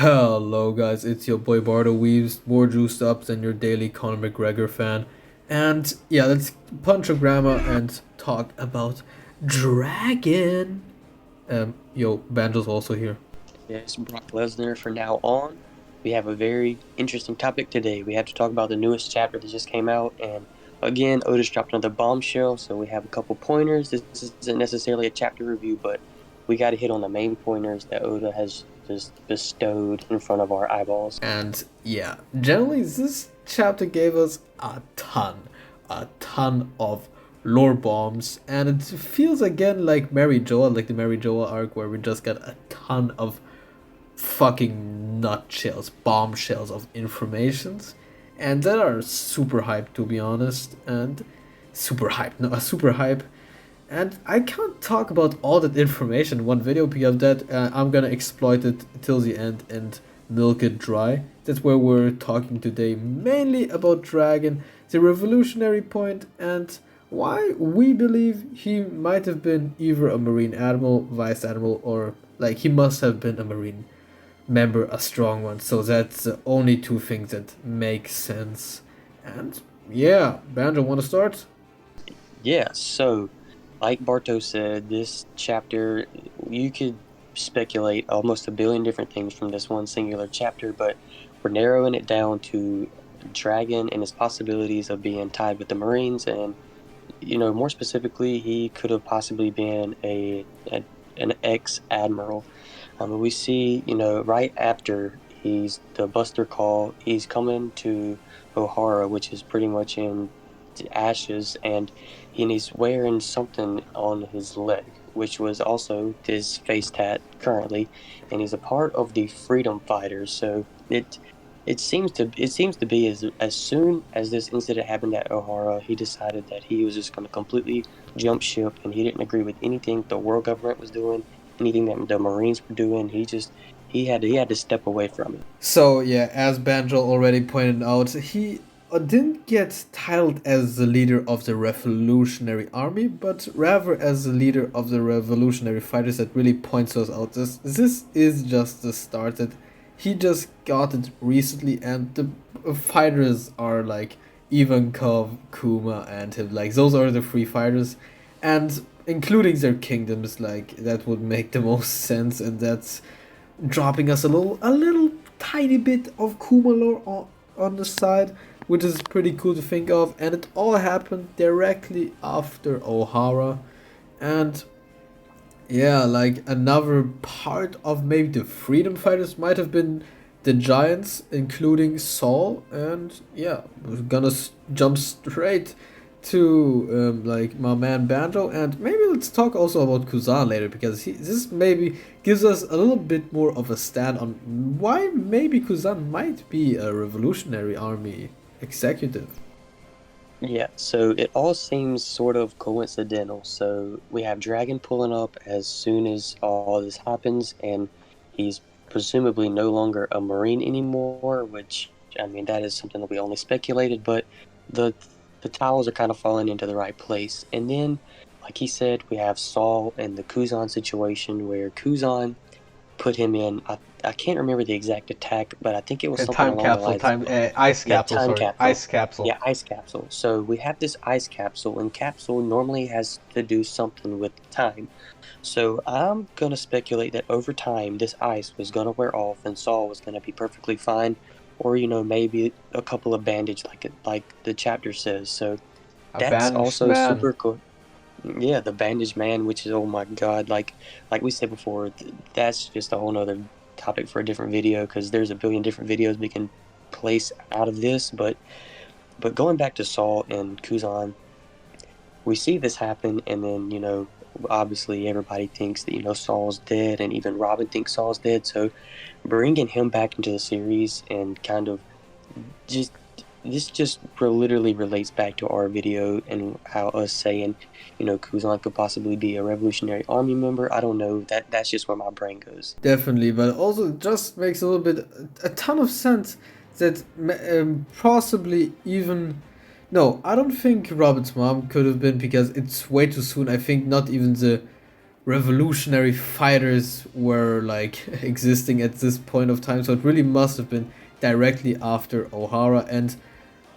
Hello guys, it's your boy Bardo Weaves, more juiced up than your daily Conor McGregor fan. And yeah, let's punch a grammar and talk about Dragon. Yo, Banjo's also here. Yes, Brock Lesnar for now on. We have a very interesting topic today. We have to talk about the newest chapter that just came out, and again, Otis dropped another bombshell, so we have a couple pointers. This isn't necessarily a chapter review, but we got to hit on the main pointers that Oda has just bestowed in front of our eyeballs. And yeah, generally this chapter gave us a ton of lore bombs, and it feels again like Mary Joa, like the Mary Joa arc, where we just got a ton of fucking nutshells, bombshells of informations, and that are super hype to be honest, and super hype. And I can't talk about all that information in one video because that I'm gonna exploit it till the end and milk it dry. That's where we're talking today, mainly about Dragon, the revolutionary point, and why we believe he might have been either a Marine Admiral, Vice Admiral, or like he must have been a Marine member, a strong one. So that's the only two things that make sense. And yeah, Banjo, want to start? Yeah, so like Barto said, this chapter, you could speculate almost a billion different things from this one singular chapter, but we're narrowing it down to Dragon and his possibilities of being tied with the Marines. And, more specifically, he could have possibly been an ex-admiral. We see, right after he's the Buster call, he's coming to O'Hara, which is pretty much in ashes, and he's wearing something on his leg, which was also his face tat currently, and he's a part of the freedom fighters. So it seems to be as soon as this incident happened at O'Hara, he decided that he was just going to completely jump ship, and he didn't agree with anything the world government was doing, anything that the Marines were doing. He had to step away from it. So yeah, as Banjo already pointed out, he didn't get titled as the leader of the Revolutionary Army, but rather as the leader of the Revolutionary Fighters. That really points us out. This is just the start. That he just got it recently, and the fighters are like Ivankov, Kuma, and him. Like those are the three fighters, and including their kingdoms. Like that would make the most sense, and that's dropping us a little tiny bit of Kuma lore on the side, which is pretty cool to think of. And it all happened directly after O'Hara, and yeah, like another part of maybe the freedom fighters might have been the giants, including Saul. And yeah, we're gonna jump straight to like my man Banjo, and maybe let's talk also about Kuzan later because this maybe gives us a little bit more of a stand on why maybe Kuzan might be a Revolutionary Army executive. Yeah, so it all seems sort of coincidental. So we have Dragon pulling up as soon as all this happens, and he's presumably no longer a Marine anymore, which, I mean, that is something that we only speculated, but the the tiles are kind of falling into the right place. And then, like he said, we have Saul and the Kuzan situation where Kuzan put him in. I can't remember the exact attack, but I think it was something Time along the capsule, lines time of ice yeah, capsule. time Sorry, capsule. ice capsule. Yeah, ice capsule. So we have this ice capsule, and capsule normally has to do something with time. So I'm gonna speculate that over time, this ice was gonna wear off, and Saul was gonna be perfectly fine, or maybe a couple of bandage, like the chapter says. So A that's banished also man. super cool. Yeah, the bandage man, which is, oh my god, like we said before, that's just a whole nother topic for a different video because there's a billion different videos we can place out of this. But going back to Saul and Kuzan, we see this happen, and then obviously everybody thinks that Saul's dead, and even Robin thinks Saul's dead. So bringing him back into the series and kind of just this just literally relates back to our video and how us saying, Kuzan could possibly be a Revolutionary Army member. I don't know. That's just where my brain goes. Definitely, but also it just makes a little bit a ton of sense that possibly even no, I don't think Robin's mom could have been because it's way too soon. I think not even the revolutionary fighters were like existing at this point of time. So it really must have been directly after O'Hara, and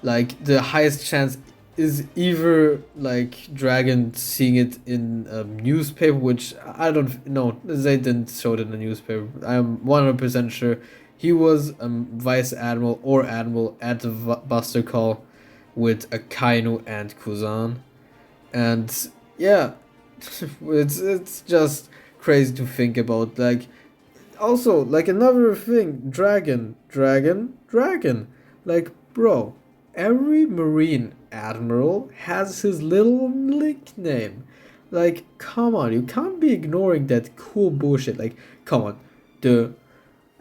like the highest chance is either like Dragon seeing it in a newspaper, which I don't know, they didn't show it in the newspaper. I'm 100% sure he was vice admiral or admiral at the Buster Call with Akainu and Kuzan. And yeah, it's just crazy to think about. Like, also, like, another thing, dragon. Like, bro, every Marine Admiral has his little nickname. Like, come on, you can't be ignoring that cool bullshit. Like, come on, the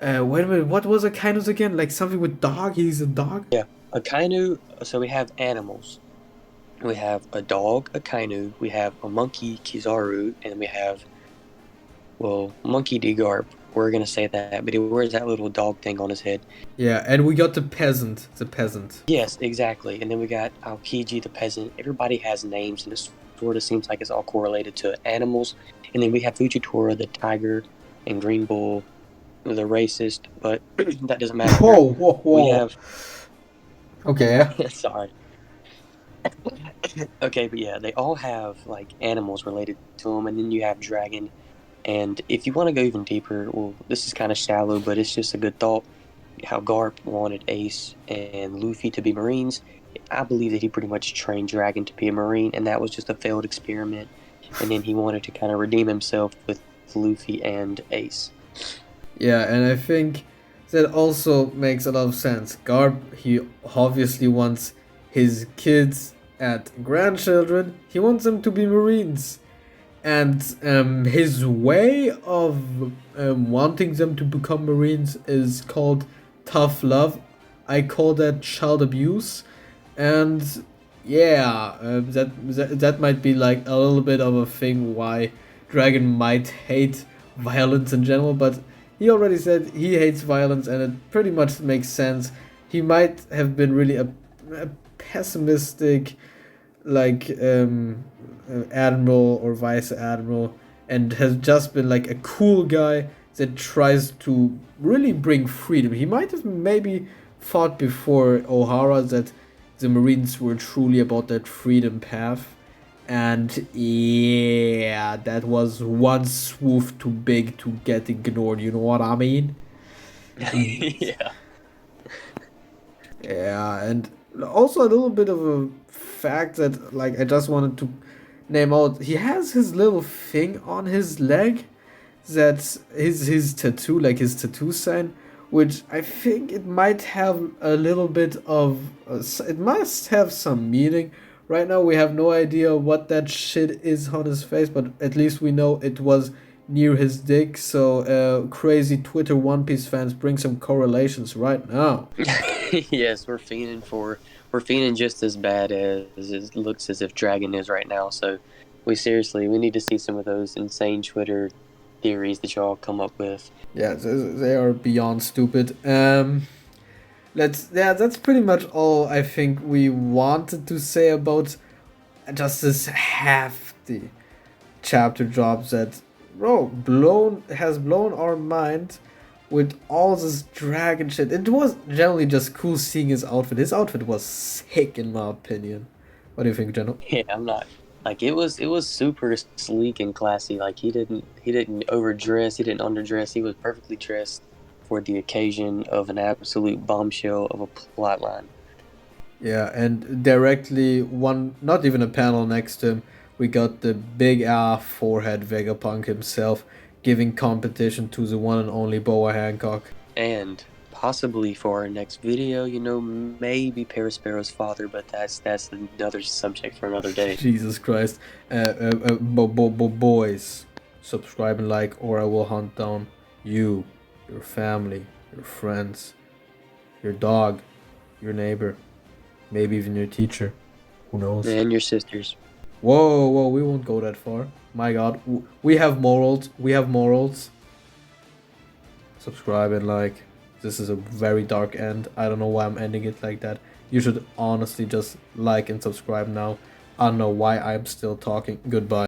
wait a minute, what was Akainu's again? Like something with dog. He's a dog. Yeah, a kainu. So we have animals. We have a dog, a kainu. We have a monkey, Kizaru, and we have, well, monkey Degarp. We're gonna say that, but he wears that little dog thing on his head. Yeah, and we got the peasant. The peasant. Yes, exactly. And then we got Aokiji, the peasant. Everybody has names, and it sort of seems like it's all correlated to animals. And then we have Fujitora, the tiger, and Green Bull, the racist, but that doesn't matter. Whoa, whoa, whoa. We have. Okay. Sorry. Okay, but yeah, they all have like animals related to them, and then you have dragon. And if you want to go even deeper, well, this is kind of shallow, but it's just a good thought. How Garp wanted Ace and Luffy to be Marines. I believe that he pretty much trained Dragon to be a Marine, and that was just a failed experiment. And then he wanted to kind of redeem himself with Luffy and Ace. Yeah, and I think that also makes a lot of sense. Garp, he obviously wants his kids and grandchildren, he wants them to be Marines. And his way of wanting them to become Marines is called tough love. I call that child abuse. And yeah, that might be like a little bit of a thing why Dragon might hate violence in general, but he already said he hates violence, and it pretty much makes sense. He might have been really a pessimistic, like admiral or vice admiral, and has just been like a cool guy that tries to really bring freedom. He might have maybe thought before O'Hara that the Marines were truly about that freedom path. And yeah, that was one swoop too big to get ignored, you know what I mean? Yeah. Yeah, and also a little bit of a fact that like I just wanted to name out. He has his little thing on his leg that's his tattoo, like his tattoo sign, which I think it might have a little bit of it must have some meaning. Right now we have no idea what that shit is on his face, but at least we know it was near his dick. So crazy Twitter One Piece fans, bring some correlations right now. Yes, we're feeling just as bad as it looks as if Dragon is right now. So we need to see some of those insane Twitter theories that y'all come up with. Yeah, they are beyond stupid. That's pretty much all I think we wanted to say about just this hefty chapter drop that has blown our mind with all this dragon shit. It was generally just cool seeing his outfit. His outfit was sick in my opinion. What do you think, General? Yeah, I'm not like it was super sleek and classy. Like he didn't overdress, he didn't underdress. He was perfectly dressed for the occasion of an absolute bombshell of a plot line. Yeah, and directly one, not even a panel next to him, we got the big forehead Vegapunk himself giving competition to the one and only Boa Hancock. And possibly for our next video, maybe Perisparrow's father, but that's another subject for another day. Jesus Christ. Boys, subscribe and like, or I will hunt down you, your family, your friends, your dog, your neighbor, maybe even your teacher. Who knows? And your sisters. Whoa, we won't go that far. My god, we have morals. Subscribe and like. This is a very dark end. I don't know why I'm ending it like that. You should honestly just like and subscribe now. I don't know why I'm still talking. Goodbye.